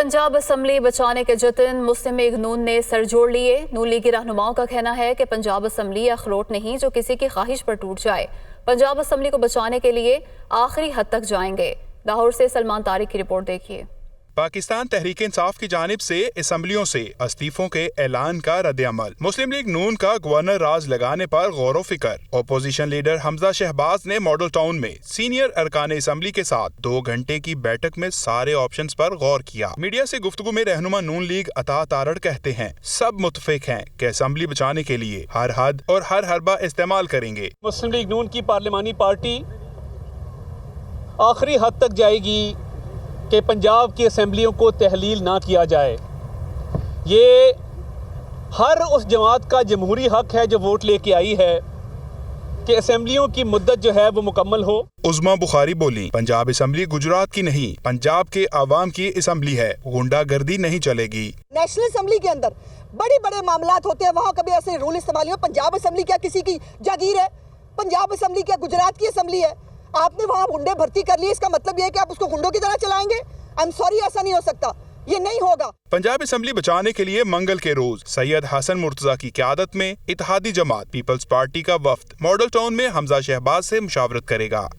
Punjab assembly बचाने के जतन मुस्लिम लीग नून ने सर जोड़ लिए। नून लीगी रहनुमाओं का कहना है कि पंजाब असम्बली अखरोट नहीं जो किसी की ख्वाहिश पर टूट जाए। पंजाब असम्बली को बचाने के लिए आखिरी हद तक जाएंगे। लाहौर से सलमान तारिक की रिपोर्ट देखिए। पाकिस्तान तहरीक इंसाफ की जानिब से असम्बलियों से इस्तीफों के ऐलान का रद्द-ए-अमल। मुस्लिम लीग नून का गवर्नर राज लगाने पर गौर व फिक्र। अपोजिशन लीडर हमजा शहबाज ने मॉडल टाउन में सीनियर अरकान असम्बली के साथ 2 घंटे की बैठक में सारे ऑप्शंस पर गौर किया। मीडिया से गुफ्तगू में रहनुमा नून लीग अता तारड़ कहते हैं, सब मुतफिक हैं कि असम्बली बचाने के लिए हर हद और हर हरबा इस्तेमाल करेंगे। मुस्लिम लीग नून की पार्लिमानी पार्टी आखिरी हद तक जाएगी कि पंजाब की असम्बलियों को तहलील ना किया जाए। ये हर उस जमात का जमहूरी हक है जो वोट लेके आई है कि असम्बलियों की मुद्दत जो है वो मुकम्मल हो। उज़्मा बुखारी बोली, पंजाब असम्बली गुजरात की नहीं, पंजाब के आवाम की असम्बली है, गुंडागर्दी नहीं चलेगी। नेशनल असम्बली के अंदर बड़े बड़े मामलात होते हैं, वहाँ कभी ऐसे रूल इस्तेमाल नहीं हो। पंजाब असम्बली क्या किसी की जागीर है? पंजाब असम्बली क्या गुजरात की असम्बली है? आपने वहाँ गुंडे भर्ती कर लिए, इसका मतलब ये है कि आप उसको गुंडों की तरह चलाएंगे? आई एम सॉरी, ऐसा नहीं हो सकता, ये नहीं होगा। पंजाब असम्बली बचाने के लिए मंगल के रोज सैयद हसन मुर्तजा की क़यादत में इत्तेहादी जमात पीपल्स पार्टी का वफ्द मॉडल टाउन में हमजा शहबाज से मुशावरत करेगा।